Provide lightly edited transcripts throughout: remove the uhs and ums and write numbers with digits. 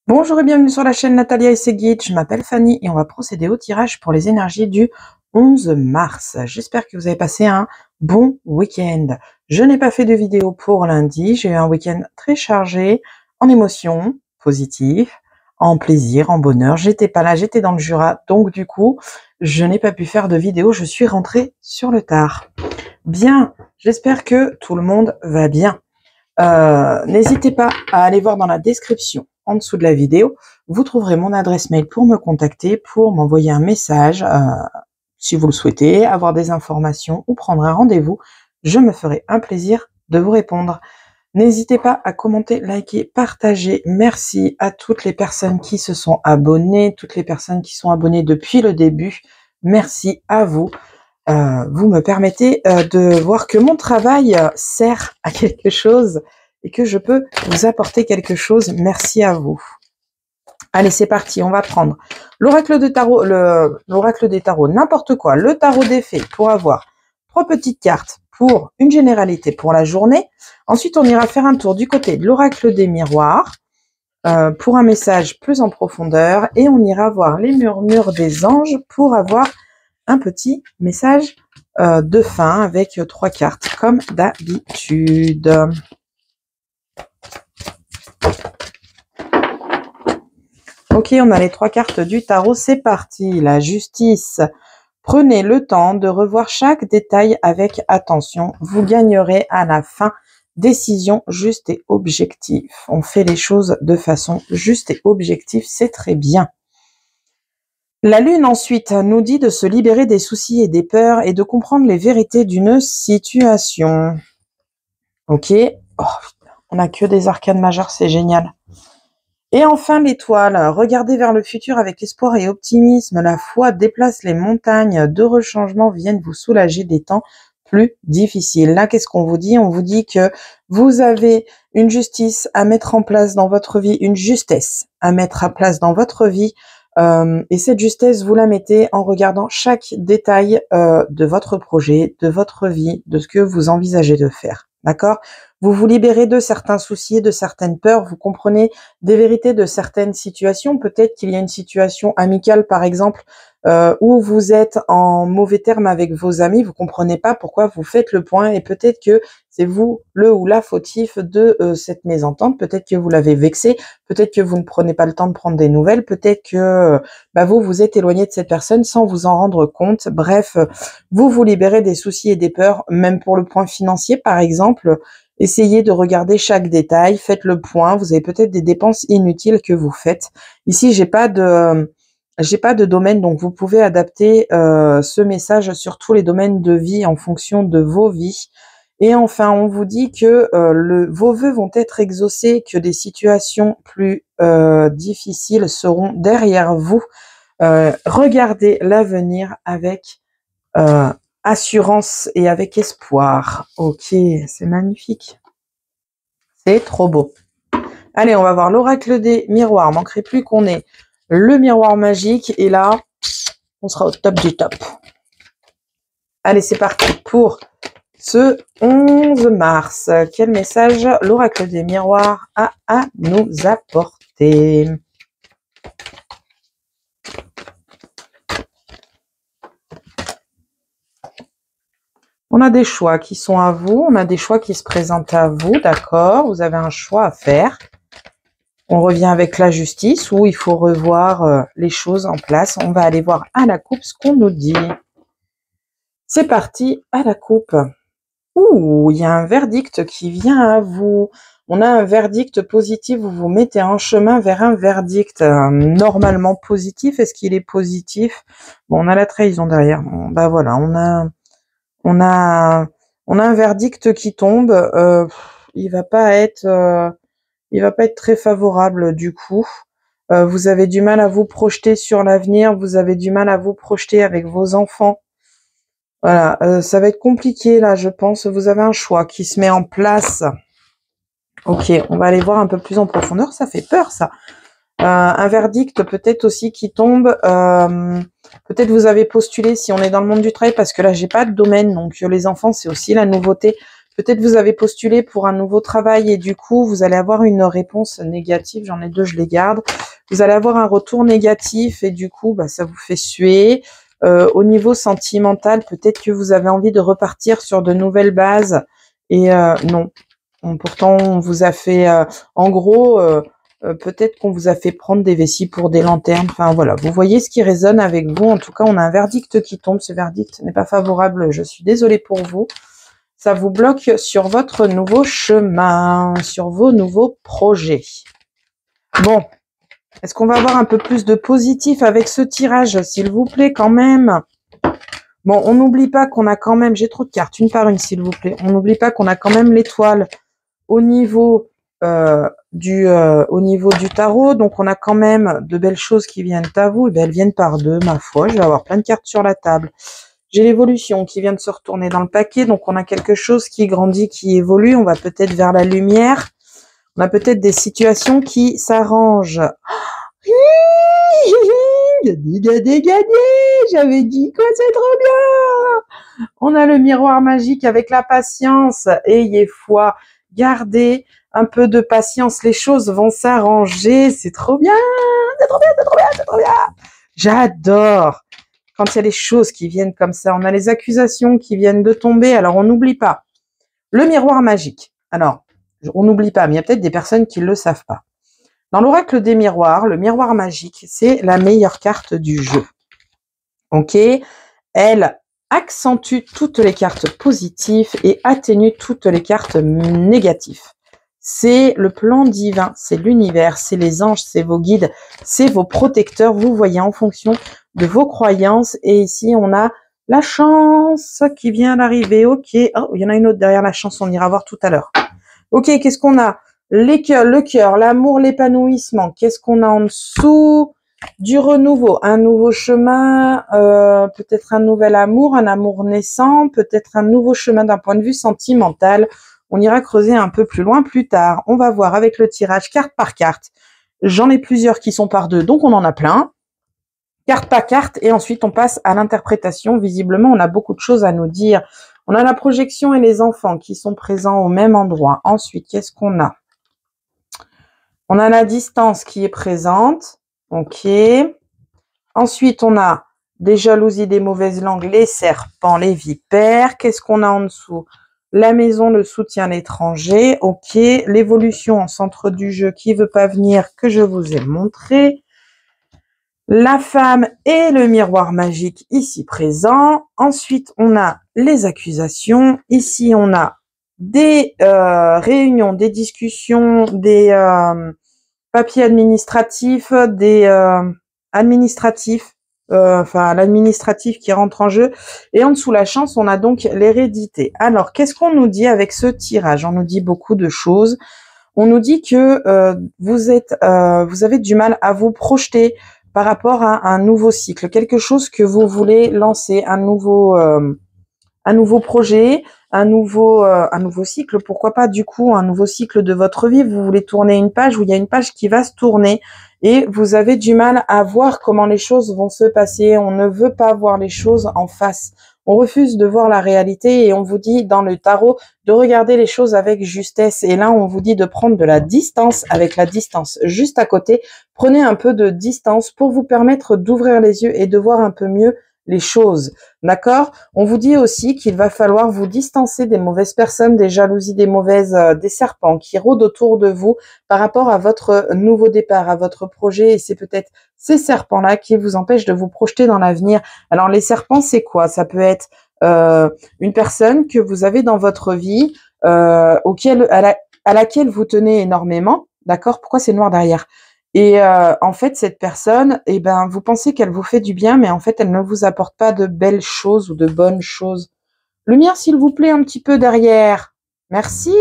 Bonjour et bienvenue sur la chaîne Natalia et ses guides. Je m'appelle Fanny et on va procéder au tirage pour les énergies du 11 mars. J'espère que vous avez passé un bon week-end. Je n'ai pas fait de vidéo pour lundi. J'ai eu un week-end très chargé en émotions positives, en plaisir, en bonheur. J'étais pas là, j'étais dans le Jura. Donc du coup, je n'ai pas pu faire de vidéo. Je suis rentrée sur le tard. Bien, j'espère que tout le monde va bien. N'hésitez pas à aller voir dans la description en dessous de la vidéo. Vous trouverez mon adresse mail pour me contacter, pour m'envoyer un message si vous le souhaitez, avoir des informations ou prendre un rendez-vous. Je me ferai un plaisir de vous répondre. N'hésitez pas à commenter, liker, partager. Merci à toutes les personnes qui se sont abonnées, toutes les personnes qui sont abonnées depuis le début. Merci à vous. Vous me permettez de voir que mon travail sert à quelque chose et que je peux vous apporter quelque chose. Merci à vous. Allez, c'est parti, on va prendre l'oracle de tarot, l'oracle des tarots, n'importe quoi, le tarot des fées pour avoir 3 petites cartes pour une généralité pour la journée. Ensuite, on ira faire un tour du côté de l'oracle des miroirs pour un message plus en profondeur et on ira voir les murmures des anges pour avoir un petit message de fin avec 3 cartes comme d'habitude. Ok, on a les 3 cartes du tarot, c'est parti. La justice. Prenez le temps de revoir chaque détail avec attention. Vous gagnerez à la fin. Décision juste et objective. On fait les choses de façon juste et objective, c'est très bien. La lune ensuite nous dit de se libérer des soucis et des peurs et de comprendre les vérités d'une situation. Ok. Oh, on n'a que des arcanes majeures, c'est génial. Et enfin l'étoile, regardez vers le futur avec espoir et optimisme. La foi déplace les montagnes, d'heureux changements viennent vous soulager des temps plus difficiles. Là, qu'est-ce qu'on vous dit? On vous dit que vous avez une justice à mettre en place dans votre vie, une justesse à mettre en place dans votre vie. Et cette justesse, vous la mettez en regardant chaque détail de votre projet, de votre vie, de ce que vous envisagez de faire. D'accord? Vous vous libérez de certains soucis, de certaines peurs, vous comprenez des vérités de certaines situations. Peut-être qu'il y a une situation amicale, par exemple, où vous êtes en mauvais terme avec vos amis, vous comprenez pas pourquoi vous faites le point et peut-être que c'est vous le ou la fautif de cette mésentente. Peut-être que vous l'avez vexé, peut-être que vous ne prenez pas le temps de prendre des nouvelles, peut-être que vous vous êtes éloigné de cette personne sans vous en rendre compte. Bref, vous vous libérez des soucis et des peurs, même pour le point financier, par exemple. Essayez de regarder chaque détail, faites le point. Vous avez peut-être des dépenses inutiles que vous faites. Ici, j'ai pas de domaine, donc vous pouvez adapter ce message sur tous les domaines de vie en fonction de vos vies. Et enfin, on vous dit que vos vœux vont être exaucés, que des situations plus difficiles seront derrière vous. Regardez l'avenir avec assurance et avec espoir. Ok, c'est magnifique. C'est trop beau. Allez, on va voir l'oracle des miroirs. Manquerait plus qu'on ait le miroir magique. Et là, on sera au top du top. Allez, c'est parti pour ce 11 mars. Quel message l'oracle des miroirs a à nous apporter? On a des choix qui sont à vous, on a des choix qui se présentent à vous, d'accord? Vous avez un choix à faire. On revient avec la justice où il faut revoir les choses en place. On va aller voir à la coupe ce qu'on nous dit. C'est parti, à la coupe. Ouh, il y a un verdict qui vient à vous. On a un verdict positif, vous vous mettez en chemin vers un verdict normalement positif. Est-ce qu'il est positif? Bon, on a la trahison derrière. Bon, bah voilà, on a un verdict qui tombe. Il va pas être très favorable du coup. Vous avez du mal à vous projeter sur l'avenir. Vous avez du mal à vous projeter avec vos enfants. Voilà, ça va être compliqué là, je pense. Vous avez un choix qui se met en place. Ok, on va aller voir un peu plus en profondeur. Ça fait peur, ça. Un verdict peut-être aussi qui tombe. Peut-être vous avez postulé si on est dans le monde du travail, parce que là, j'ai pas de domaine. Donc, les enfants, c'est aussi la nouveauté. Peut-être vous avez postulé pour un nouveau travail et du coup, vous allez avoir une réponse négative. J'en ai deux, je les garde. Vous allez avoir un retour négatif et du coup, bah, ça vous fait suer. Au niveau sentimental, peut-être que vous avez envie de repartir sur de nouvelles bases et non. Pourtant, on vous a fait, en gros, peut-être qu'on vous a fait prendre des vessies pour des lanternes. Enfin voilà, vous voyez ce qui résonne avec vous. En tout cas, on a un verdict qui tombe. Ce verdict n'est pas favorable. Je suis désolée pour vous. Ça vous bloque sur votre nouveau chemin, sur vos nouveaux projets. Bon, est-ce qu'on va avoir un peu plus de positif avec ce tirage, s'il vous plaît, quand même? Bon, on n'oublie pas qu'on a quand même... J'ai trop de cartes, une par une, s'il vous plaît. On n'oublie pas qu'on a quand même l'étoile au niveau du tarot. Donc, on a quand même de belles choses qui viennent à vous. Et bien, elles viennent par deux, ma foi. Je vais avoir plein de cartes sur la table. J'ai l'évolution qui vient de se retourner dans le paquet. Donc, on a quelque chose qui grandit, qui évolue. On va peut-être vers la lumière. On a peut-être des situations qui s'arrangent. Gagné. J'avais dit quoi, c'est trop bien. On a le miroir magique avec la patience. Ayez foi. Gardez un peu de patience. Les choses vont s'arranger. C'est trop bien. C'est trop bien, c'est trop bien, c'est trop bien. J'adore. Quand il y a des choses qui viennent comme ça, on a les accusations qui viennent de tomber. Alors, on n'oublie pas. Le miroir magique. Alors, on n'oublie pas, mais il y a peut-être des personnes qui ne le savent pas. Dans l'oracle des miroirs, le miroir magique, c'est la meilleure carte du jeu. Ok? Elle accentue toutes les cartes positives et atténue toutes les cartes négatives. C'est le plan divin, c'est l'univers, c'est les anges, c'est vos guides, c'est vos protecteurs. Vous voyez en fonction de vos croyances. Et ici, on a la chance qui vient d'arriver. Ok. Oh, il y en a une autre derrière la chance, on ira voir tout à l'heure. Ok, qu'est-ce qu'on a? Les cœurs, le cœur, l'amour, l'épanouissement. Qu'est-ce qu'on a en dessous? Du renouveau, un nouveau chemin, peut-être un nouvel amour, un amour naissant, peut-être un nouveau chemin d'un point de vue sentimental. On ira creuser un peu plus loin plus tard. On va voir avec le tirage carte par carte. J'en ai plusieurs qui sont par deux, donc on en a plein. Carte par carte, et ensuite on passe à l'interprétation. Visiblement, on a beaucoup de choses à nous dire. On a la projection et les enfants qui sont présents au même endroit. Ensuite, qu'est-ce qu'on a? On a la distance qui est présente. Ok. Ensuite, on a des jalousies, des mauvaises langues, les serpents, les vipères. Qu'est-ce qu'on a en dessous? La maison, le soutien, l'étranger. Ok. L'évolution en centre du jeu qui veut pas venir, que je vous ai montré. La femme et le miroir magique ici présent. Ensuite, on a les accusations. Ici, on a des réunions, des discussions, des papiers administratifs, des administratifs, enfin l'administratif qui rentre en jeu. Et en dessous la chance, on a donc l'hérédité. Alors, qu'est-ce qu'on nous dit avec ce tirage? On nous dit beaucoup de choses. On nous dit que vous avez du mal à vous projeter par rapport à un nouveau cycle, quelque chose que vous voulez lancer, un nouveau projet, un nouveau cycle, pourquoi pas du coup un nouveau cycle de votre vie. Vous voulez tourner une page où il y a une page qui va se tourner et vous avez du mal à voir comment les choses vont se passer. On ne veut pas voir les choses en face. On refuse de voir la réalité et on vous dit dans le tarot de regarder les choses avec justesse. Et là, on vous dit de prendre de la distance avec la distance juste à côté. Prenez un peu de distance pour vous permettre d'ouvrir les yeux et de voir un peu mieux les choses. D'accord? On vous dit aussi qu'il va falloir vous distancer des mauvaises personnes, des jalousies, des serpents qui rôdent autour de vous par rapport à votre nouveau départ, à votre projet. Et c'est peut-être ces serpents-là qui vous empêchent de vous projeter dans l'avenir. Alors, les serpents, c'est quoi? Ça peut être une personne que vous avez dans votre vie, à laquelle vous tenez énormément. D'accord? Pourquoi c'est noir derrière? Et en fait, cette personne, eh ben, vous pensez qu'elle vous fait du bien, mais en fait, elle ne vous apporte pas de belles choses ou de bonnes choses. Lumière, s'il vous plaît, un petit peu derrière. Merci.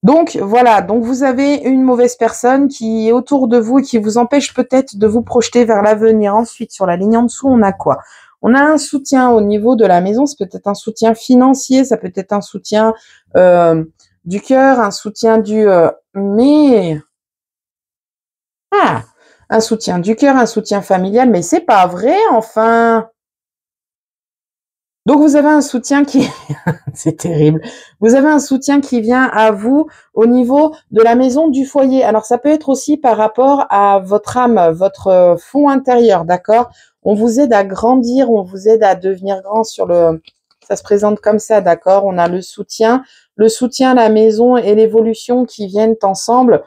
Donc, voilà. Donc, vous avez une mauvaise personne qui est autour de vous et qui vous empêche peut-être de vous projeter vers l'avenir. Ensuite, sur la ligne en dessous, on a quoi? On a un soutien au niveau de la maison. C'est peut-être un soutien financier. Ça peut être un soutien du cœur, un soutien un soutien du cœur, un soutien familial, mais c'est pas vrai, enfin. Donc, vous avez un soutien qui, c'est terrible. Vous avez un soutien qui vient à vous au niveau de la maison du foyer. Alors, ça peut être aussi par rapport à votre âme, votre fond intérieur, d'accord? On vous aide à grandir, on vous aide à devenir grand sur le, ça se présente comme ça, d'accord? On a le soutien à la maison et l'évolution qui viennent ensemble.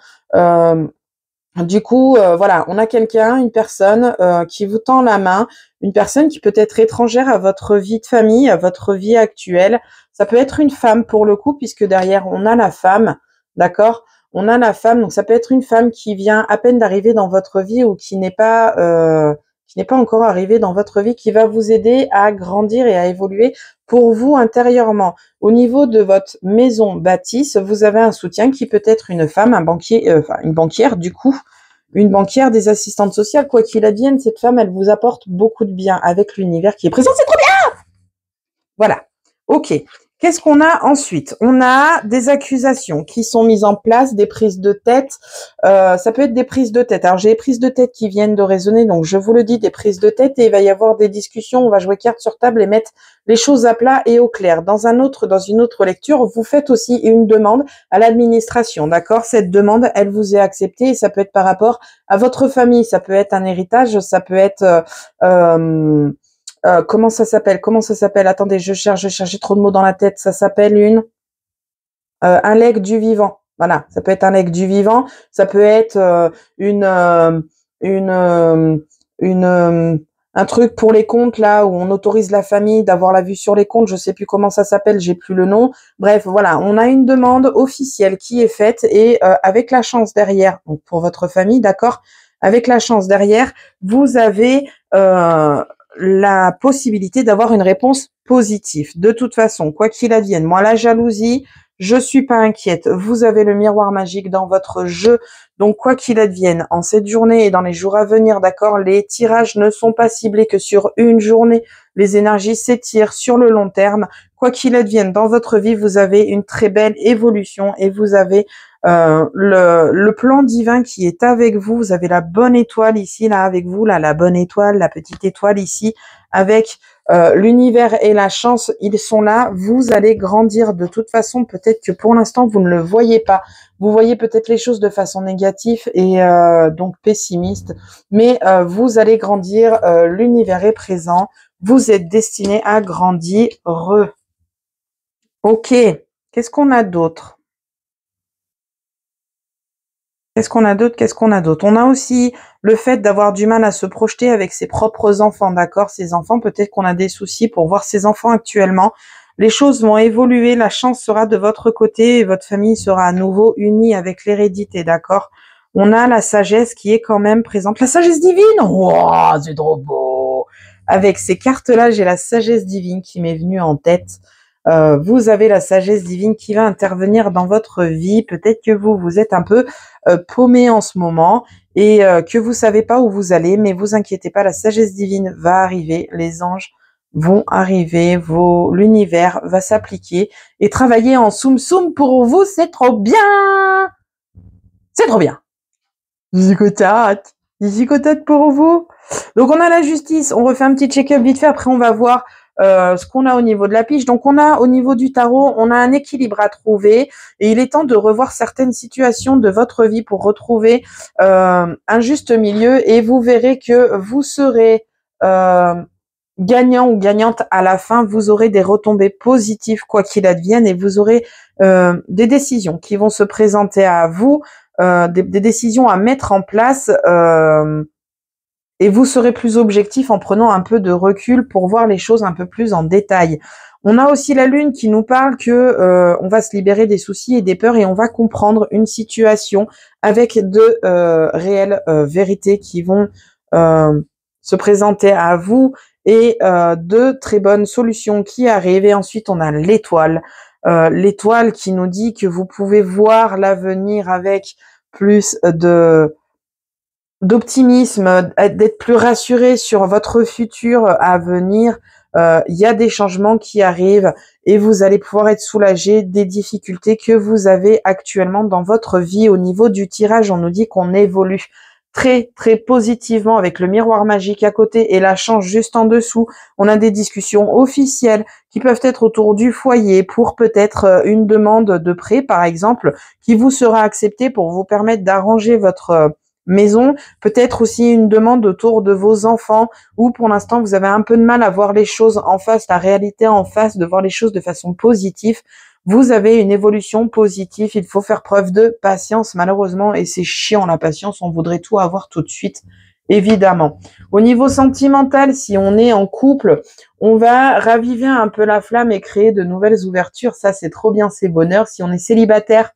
Du coup, voilà, on a quelqu'un, une personne qui vous tend la main, une personne qui peut être étrangère à votre vie de famille, à votre vie actuelle. Ça peut être une femme pour le coup, puisque derrière, on a la femme, d'accord? On a la femme, donc ça peut être une femme qui vient à peine d'arriver dans votre vie ou qui n'est pas encore arrivée dans votre vie, qui va vous aider à grandir et à évoluer pour vous intérieurement. Au niveau de votre maison bâtisse, vous avez un soutien qui peut être une femme, un banquier, enfin une banquière du coup, une banquière, des assistantes sociales, quoi qu'il advienne, cette femme, elle vous apporte beaucoup de bien avec l'univers qui est présent. C'est trop bien! Voilà. Ok. Qu'est-ce qu'on a ensuite? On a des accusations qui sont mises en place, des prises de tête. Ça peut être des prises de tête. Alors, j'ai des prises de tête qui viennent de résonner, donc je vous le dis, des prises de tête, et il va y avoir des discussions. On va jouer carte sur table et mettre les choses à plat et au clair. Dans une autre lecture, vous faites aussi une demande à l'administration, d'accord? Cette demande, elle vous est acceptée et ça peut être par rapport à votre famille, ça peut être un héritage, ça peut être comment ça s'appelle? Attendez, je cherche, j'ai trop de mots dans la tête. Ça s'appelle un legs du vivant. Voilà, ça peut être un legs du vivant. Ça peut être une, un truc pour les comptes là où on autorise la famille d'avoir la vue sur les comptes. Je sais plus comment ça s'appelle, j'ai plus le nom. Bref, voilà, on a une demande officielle qui est faite et avec la chance derrière, donc pour votre famille, d'accord, avec la chance derrière, vous avez la possibilité d'avoir une réponse positive. De toute façon, quoi qu'il advienne, moi, la jalousie, je suis pas inquiète. Vous avez le miroir magique dans votre jeu. Donc, quoi qu'il advienne, en cette journée et dans les jours à venir, d'accord, les tirages ne sont pas ciblés que sur une journée. Les énergies s'étirent sur le long terme. Quoi qu'il advienne, dans votre vie, vous avez une très belle évolution et vous avez le plan divin qui est avec vous. Vous avez la bonne étoile ici, là, avec vous, là, la bonne étoile, la petite étoile ici, avec l'univers et la chance, ils sont là. Vous allez grandir de toute façon. Peut-être que pour l'instant, vous ne le voyez pas. Vous voyez peut-être les choses de façon négative et donc pessimiste, mais vous allez grandir. L'univers est présent. Vous êtes destiné à grandir. Ok. Qu'est-ce qu'on a d'autre? On a aussi le fait d'avoir du mal à se projeter avec ses propres enfants, d'accord? Ces enfants, peut-être qu'on a des soucis pour voir ses enfants actuellement. Les choses vont évoluer, la chance sera de votre côté et votre famille sera à nouveau unie avec l'hérédité, d'accord? On a la sagesse qui est quand même présente. La sagesse divine! Wow, c'est trop beau! Avec ces cartes-là, j'ai la sagesse divine qui m'est venue en tête. Vous avez la sagesse divine qui va intervenir dans votre vie. Peut-être que vous êtes un peu paumé en ce moment et que vous savez pas où vous allez, mais vous inquiétez pas, la sagesse divine va arriver, les anges vont arriver, l'univers va s'appliquer et travailler en soum soum pour vous, c'est trop bien! C'est trop bien! Zicotate pour vous. Donc on a la justice, on refait un petit check-up vite fait, après on va voir ce qu'on a au niveau de la pige. Donc on a au niveau du tarot, on a un équilibre à trouver et il est temps de revoir certaines situations de votre vie pour retrouver un juste milieu et vous verrez que vous serez gagnant ou gagnante à la fin, vous aurez des retombées positives quoi qu'il advienne et vous aurez des décisions qui vont se présenter à vous, des décisions à mettre en place et vous serez plus objectif en prenant un peu de recul pour voir les choses un peu plus en détail. On a aussi la lune qui nous parle que on va se libérer des soucis et des peurs et on va comprendre une situation avec de réelles vérités qui vont se présenter à vous et de très bonnes solutions qui arrivent. Et ensuite, on a l'étoile. L'étoile qui nous dit que vous pouvez voir l'avenir avec plus d'optimisme, d'être plus rassuré sur votre futur à venir. Il y a des changements qui arrivent et vous allez pouvoir être soulagé des difficultés que vous avez actuellement dans votre vie. Au niveau du tirage, on nous dit qu'on évolue. très, très positivement avec le miroir magique à côté et la chance juste en dessous. On a des discussions officielles qui peuvent être autour du foyer pour peut-être une demande de prêt, par exemple, qui vous sera acceptée pour vous permettre d'arranger votre maison. Peut-être aussi une demande autour de vos enfants où pour l'instant vous avez un peu de mal à voir les choses en face, la réalité en face, de voir les choses de façon positive. Vous avez une évolution positive, il faut faire preuve de patience malheureusement et c'est chiant la patience, on voudrait tout avoir tout de suite évidemment. Au niveau sentimental, si on est en couple, on va raviver un peu la flamme et créer de nouvelles ouvertures, ça c'est trop bien, c'est bonheur. Si on est célibataire,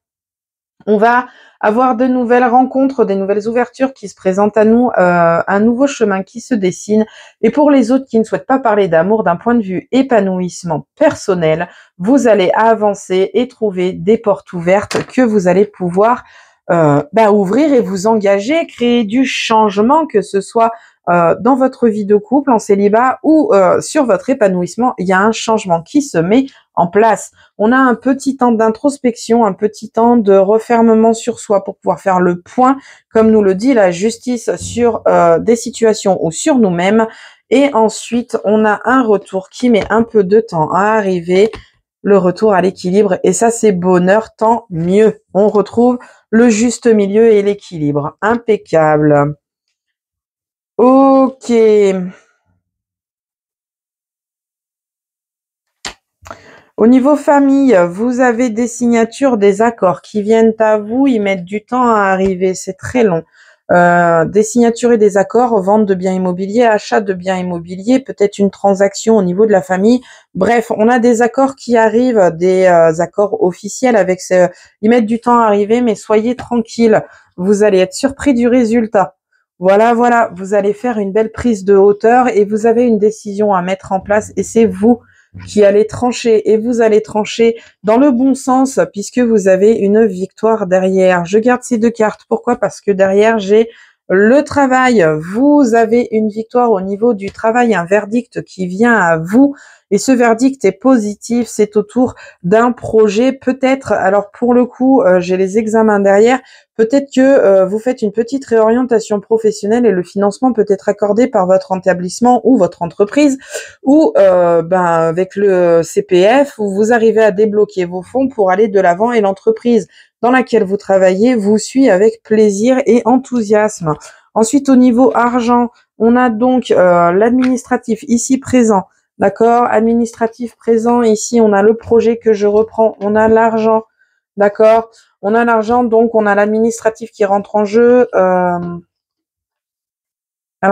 on va avoir de nouvelles rencontres, des nouvelles ouvertures qui se présentent à nous, un nouveau chemin qui se dessine. Et pour les autres qui ne souhaitent pas parler d'amour d'un point de vue épanouissement personnel, vous allez avancer et trouver des portes ouvertes que vous allez pouvoir ouvrir et vous engager, créer du changement, que ce soit dans votre vie de couple, en célibat ou sur votre épanouissement. Il y a un changement qui se met en place. On a un petit temps d'introspection, un petit temps de refermement sur soi pour pouvoir faire le point, comme nous le dit la justice, sur des situations ou sur nous-mêmes. Et ensuite, on a un retour qui met un peu de temps à arriver, le retour à l'équilibre. Et ça, c'est bonheur, tant mieux. On retrouve le juste milieu et l'équilibre. Impeccable. Ok. Au niveau famille, vous avez des signatures, des accords qui viennent à vous, ils mettent du temps à arriver, c'est très long. Des signatures et des accords, vente de biens immobiliers, achat de biens immobiliers, peut-être une transaction au niveau de la famille. Bref, on a des accords qui arrivent, des accords officiels avec ils mettent du temps à arriver, mais soyez tranquille, vous allez être surpris du résultat. Voilà, vous allez faire une belle prise de hauteur et vous avez une décision à mettre en place et c'est vous qui allez trancher et vous allez trancher dans le bon sens puisque vous avez une victoire derrière. Je garde ces deux cartes. Pourquoi? Parce que derrière, j'ai le travail. Vous avez une victoire au niveau du travail, un verdict qui vient à vous et ce verdict est positif. C'est autour d'un projet peut-être. Alors pour le coup, j'ai les examens derrière. Peut-être que vous faites une petite réorientation professionnelle et le financement peut être accordé par votre établissement ou votre entreprise ou avec le CPF où vous arrivez à débloquer vos fonds pour aller de l'avant et l'entreprise dans laquelle vous travaillez vous suit avec plaisir et enthousiasme. Ensuite, au niveau argent, on a donc l'administratif ici présent. D'accord, administratif présent, ici on a le projet que je reprends, on a l'argent, d'accord, on a l'argent, donc on a l'administratif qui rentre en jeu. Alors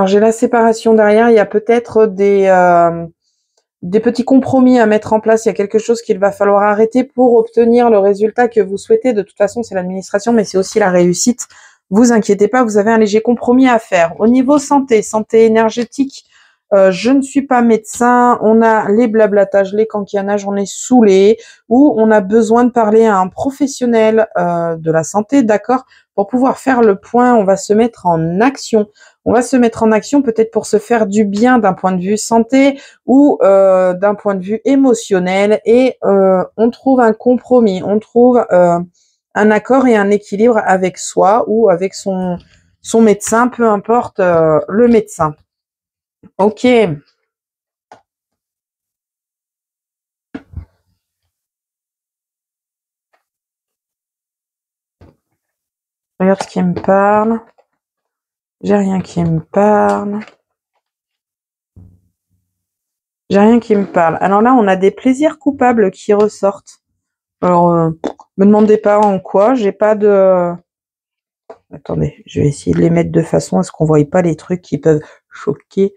j'ai la séparation derrière, il y a peut-être des petits compromis à mettre en place, il y a quelque chose qu'il va falloir arrêter pour obtenir le résultat que vous souhaitez. De toute façon, c'est l'administration, mais c'est aussi la réussite. Vous inquiétez pas, vous avez un léger compromis à faire. Au niveau santé énergétique, je ne suis pas médecin, on a les blablatages, les canquillanages, on est saoulé, ou on a besoin de parler à un professionnel de la santé, d'accord? Pour pouvoir faire le point, on va se mettre en action. On va se mettre en action peut-être pour se faire du bien d'un point de vue santé ou d'un point de vue émotionnel et on trouve un compromis, on trouve un accord et un équilibre avec soi ou avec son médecin, peu importe le médecin. Ok. Regarde ce qui me parle. J'ai rien qui me parle. J'ai rien qui me parle. Alors là, on a des plaisirs coupables qui ressortent. Alors, me demandez pas en quoi. J'ai pas de... Attendez, je vais essayer de les mettre de façon à ce qu'on ne voie pas les trucs qui peuvent choquer.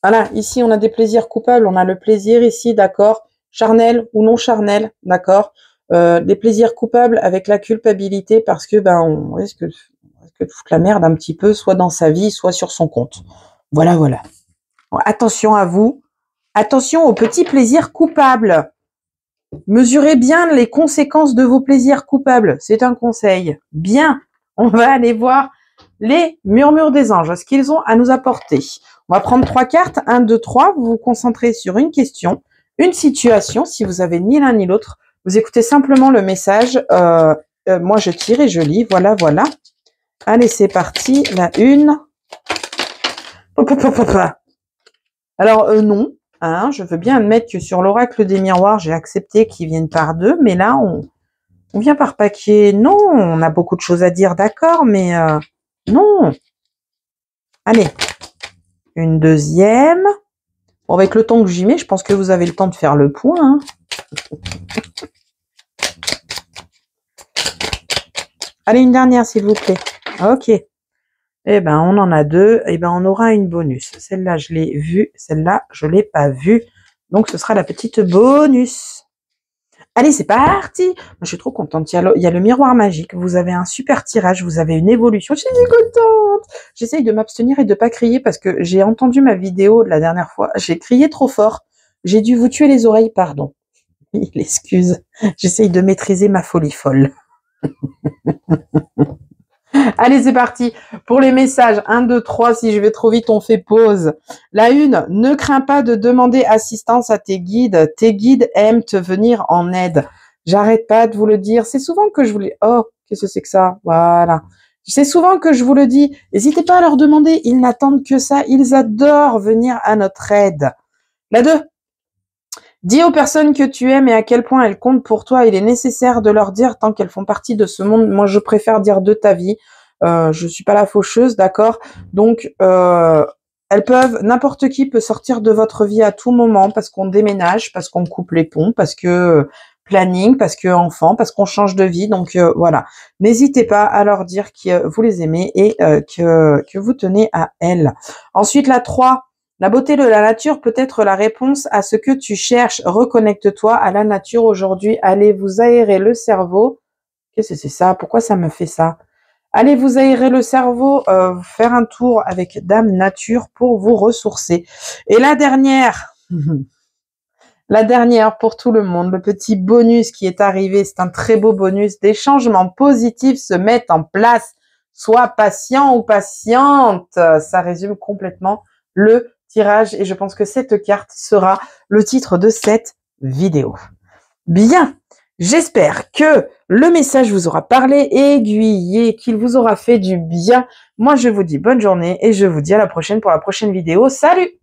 Voilà, ici on a des plaisirs coupables, on a le plaisir ici, d'accord, charnel ou non charnel, d'accord, des plaisirs coupables avec la culpabilité parce que on risque de foutre la merde un petit peu, soit dans sa vie, soit sur son compte. Voilà. Bon, attention à vous, attention aux petits plaisirs coupables. Mesurez bien les conséquences de vos plaisirs coupables, c'est un conseil. Bien, on va aller voir les murmures des anges, ce qu'ils ont à nous apporter. On va prendre 3 cartes, 1, 2, 3, vous vous concentrez sur une question, une situation, si vous avez ni l'un ni l'autre, vous écoutez simplement le message, moi je tire et je lis, voilà. Allez, c'est parti. La une. Alors, non. Hein, je veux bien admettre que sur l'oracle des miroirs, j'ai accepté qu'ils viennent par deux. Mais là, on vient par paquet. Non, on a beaucoup de choses à dire, d'accord. Mais non. Allez. Une deuxième. Bon, avec le temps que j'y mets, je pense que vous avez le temps de faire le point. Hein. Allez, une dernière, s'il vous plaît. Ok. Eh ben, on en a deux. Eh ben, on aura une bonus. Celle-là, je l'ai vue. Celle-là, je l'ai pas vue. Donc, ce sera la petite bonus. Allez, c'est parti. Moi, je suis trop contente. Il y a le miroir magique. Vous avez un super tirage. Vous avez une évolution. Je suis contente. J'essaye de m'abstenir et de pas crier parce que j'ai entendu ma vidéo de la dernière fois. J'ai crié trop fort. J'ai dû vous tuer les oreilles, pardon. Il excuse. J'essaye de maîtriser ma folie folle. Allez, c'est parti. Pour les messages, 1, 2, 3, si je vais trop vite, on fait pause. La une, ne crains pas de demander assistance à tes guides. Tes guides aiment te venir en aide. J'arrête pas de vous le dire. C'est souvent que je vous le... Oh, qu'est-ce que c'est que ça? Voilà. C'est souvent que je vous le dis. N'hésitez pas à leur demander. Ils n'attendent que ça. Ils adorent venir à notre aide. La 2. Dis aux personnes que tu aimes et à quel point elles comptent pour toi. Il est nécessaire de leur dire tant qu'elles font partie de ce monde. Moi, je préfère dire de ta vie. Je suis pas la faucheuse, d'accord? Donc, elles peuvent, n'importe qui peut sortir de votre vie à tout moment parce qu'on déménage, parce qu'on coupe les ponts, parce que planning, parce que enfant, parce qu'on change de vie. Donc voilà. N'hésitez pas à leur dire que vous les aimez et que vous tenez à elles. Ensuite, la 3. La beauté de la nature peut être la réponse à ce que tu cherches. Reconnecte-toi à la nature aujourd'hui. Allez vous aérer le cerveau. Qu'est-ce que c'est ça? Pourquoi ça me fait ça? Allez vous aérer le cerveau, faire un tour avec Dame Nature pour vous ressourcer. Et la dernière pour tout le monde, le petit bonus qui est arrivé, c'est un très beau bonus. Des changements positifs se mettent en place. Sois patient ou patiente. Ça résume complètement le tirage et je pense que cette carte sera le titre de cette vidéo. Bien, j'espère que le message vous aura parlé, aiguillé, qu'il vous aura fait du bien. Moi, je vous dis bonne journée et je vous dis à la prochaine pour la prochaine vidéo. Salut!